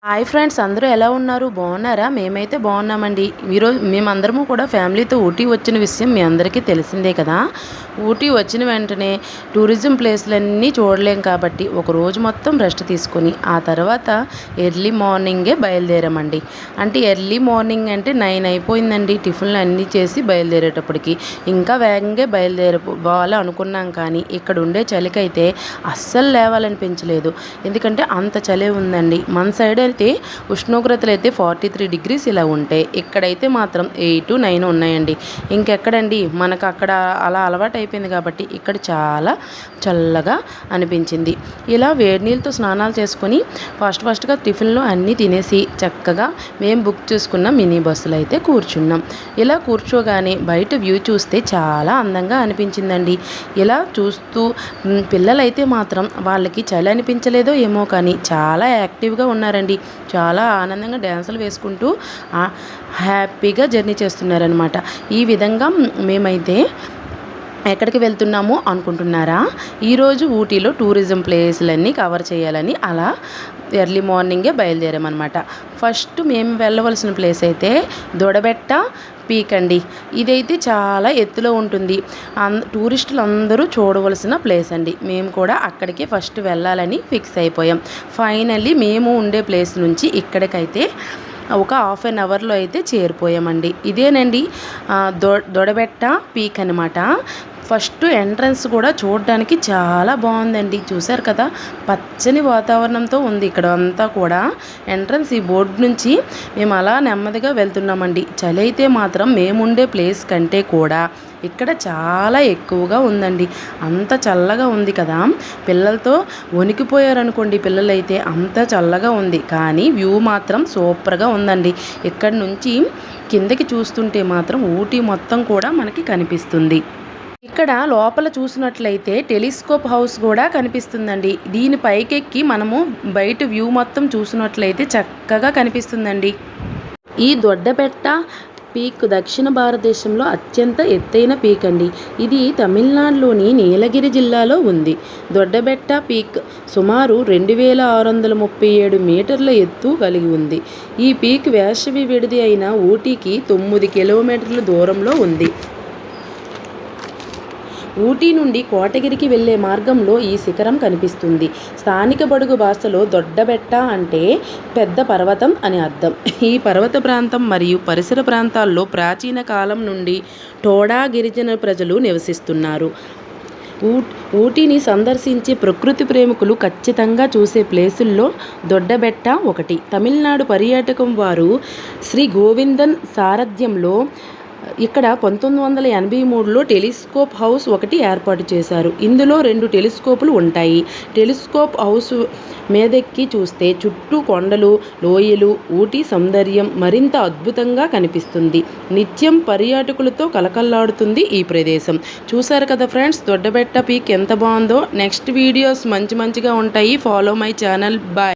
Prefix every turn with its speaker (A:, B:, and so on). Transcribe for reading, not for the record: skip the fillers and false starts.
A: Hi friends, అందరూ ఎలా ఉన్నారు? బాగున్నారా? మేమైతే బాగున్నామండి. మేమందరము కూడా ఫ్యామిలీతో ఊటీ వచ్చిన విషయం మీ అందరికీ తెలిసిందే కదా. ఊటీ వచ్చిన వెంటనే టూరిజం ప్లేస్లన్నీ చూడలేం కాబట్టి ఒక రోజు మొత్తం రెస్ట్ తీసుకొని ఆ తర్వాత ఎర్లీ మార్నింగే బయలుదేరామండి. అంటే ఎర్లీ మార్నింగ్ అంటే 9 అయిపోయిందండి. టిఫిన్లు అన్నీ చేసి బయలుదేరేటప్పటికి ఇంకా వేగంగా బయలుదేరిపోవాలి అనుకున్నాం. కానీ ఇక్కడ ఉండే చలికైతే అస్సలు లేవాలనిపించలేదు. ఎందుకంటే అంత చలి ఉందండి. మన సైడ్ అయితే ఉష్ణోగ్రతలు అయితే 43 డిగ్రీస్ ఇలా ఉంటాయి. ఇక్కడైతే మాత్రం 8, 9 ఉన్నాయండి. ఇంకెక్కడండి, మనకు అక్కడ అలా అలవాటు అయిపోయింది కాబట్టి ఇక్కడ చాలా చల్లగా అనిపించింది. ఇలా వేడి నీళ్ళతో స్నానాలు చేసుకొని ఫస్ట్గా టిఫిన్లు అన్నీ తినేసి చక్కగా మేము బుక్ చేసుకున్న మినీ బస్సులు అయితే కూర్చున్నాం. ఇలా కూర్చోగానే బయట వ్యూ చూస్తే చాలా అందంగా అనిపించిందండి. ఇలా చూస్తూ పిల్లలైతే మాత్రం వాళ్ళకి చలి అనిపించలేదో ఏమో కానీ చాలా యాక్టివ్గా ఉన్నారండి. చాలా ఆనందంగా డ్యాన్సులు వేసుకుంటూ హ్యాపీగా జర్నీ చేస్తున్నారనమాట. ఈ విధంగా మేమైతే ఎక్కడికి వెళ్తున్నాము అనుకుంటున్నారా? ఈరోజు ఊటీలో టూరిజం ప్లేస్లన్నీ కవర్ చేయాలని అలా ఎర్లీ మార్నింగే బయలుదేరామన్నమాట. ఫస్ట్ మేము వెళ్ళవలసిన ప్లేస్ అయితే దొడబెట్ట పీక్ అండి. ఇదైతే చాలా ఎత్తులో ఉంటుంది. టూరిస్టులు అందరూ చూడవలసిన ప్లేస్ అండి. మేము కూడా అక్కడికి ఫస్ట్ వెళ్ళాలని ఫిక్స్ అయిపోయాం. ఫైనల్లీ మేము ఉండే ప్లేస్ నుంచి ఇక్కడికైతే ఒక హాఫ్ అన్ అవర్లో అయితే చేరిపోయామండి. ఇదేనండి దొడబెట్ట పీక్ అనమాట. ఫస్ట్ ఎంట్రన్స్ కూడా చూడడానికి చాలా బాగుందండి. చూశారు కదా, పచ్చని వాతావరణంతో ఉంది ఇక్కడ అంతా కూడా. ఎంట్రన్స్ ఈ బోర్డు నుంచి మేము అలా నెమ్మదిగా వెళ్తున్నామండి. చలి అయితే మాత్రం మేముండే ప్లేస్ కంటే కూడా ఇక్కడ చాలా ఎక్కువగా ఉందండి. అంత చల్లగా ఉంది కదా, పిల్లలతో వణికిపోయారనుకోండి పిల్లలైతే, అంత చల్లగా ఉంది. కానీ వ్యూ మాత్రం సూపర్గా ఉందండి. ఇక్కడ నుంచి కిందకి చూస్తుంటే మాత్రం ఊటీ మొత్తం కూడా మనకి కనిపిస్తుంది. ఇక్కడ లోపల చూసినట్లయితే టెలిస్కోప్ హౌస్ కూడా కనిపిస్తుందండి. దీని పైకెక్కి మనము బయట వ్యూ మొత్తం చూసినట్లయితే చక్కగా కనిపిస్తుందండి. ఈ దొడ్డబెట్ట పీక్ దక్షిణ భారతదేశంలో అత్యంత ఎత్తైన పీక్ అండి. ఇది తమిళనాడులోని నీలగిరి జిల్లాలో ఉంది. దొడ్డబెట్ట పీక్ సుమారు 2637 మీటర్ల ఎత్తు కలిగి ఉంది. ఈ పీక్ వేసవి విడిది అయిన ఊటీకి 9 కిలోమీటర్ల దూరంలో ఉంది. ఊటీ నుండి కోటగిరికి వెళ్లే మార్గంలో ఈ శిఖరం కనిపిస్తుంది. స్థానిక బడుగు భాషలో దొడ్డబెట్ట అంటే పెద్ద పర్వతం అని అర్థం. ఈ పర్వత ప్రాంతం మరియు పరిసర ప్రాంతాల్లో ప్రాచీన కాలం నుండి టోడా గిరిజన ప్రజలు నివసిస్తున్నారు. ఊటీని సందర్శించే ప్రకృతి ప్రేమికులు ఖచ్చితంగా చూసే ప్లేసుల్లో దొడ్డబెట్ట ఒకటి. తమిళనాడు పర్యాటకం వారు శ్రీ గోవిందన్ సారథ్యంలో ఇక్కడ 1983లో టెలిస్కోప్ హౌస్ ఒకటి ఏర్పాటు చేశారు. ఇందులో 2 టెలిస్కోపులు ఉంటాయి. టెలిస్కోప్ హౌస్ మీదెక్కి చూస్తే చుట్టూ కొండలు, లోయలు, ఊటీ సౌందర్యం మరింత అద్భుతంగా కనిపిస్తుంది. నిత్యం పర్యాటకులతో కలకల్లాడుతుంది ఈ ప్రదేశం. చూసారు కదా ఫ్రెండ్స్, దొడ్డబెట్ట పీక్ ఎంత బాగుందో. నెక్స్ట్ వీడియోస్ మంచిగా ఉంటాయి. Follow my channel. బాయ్.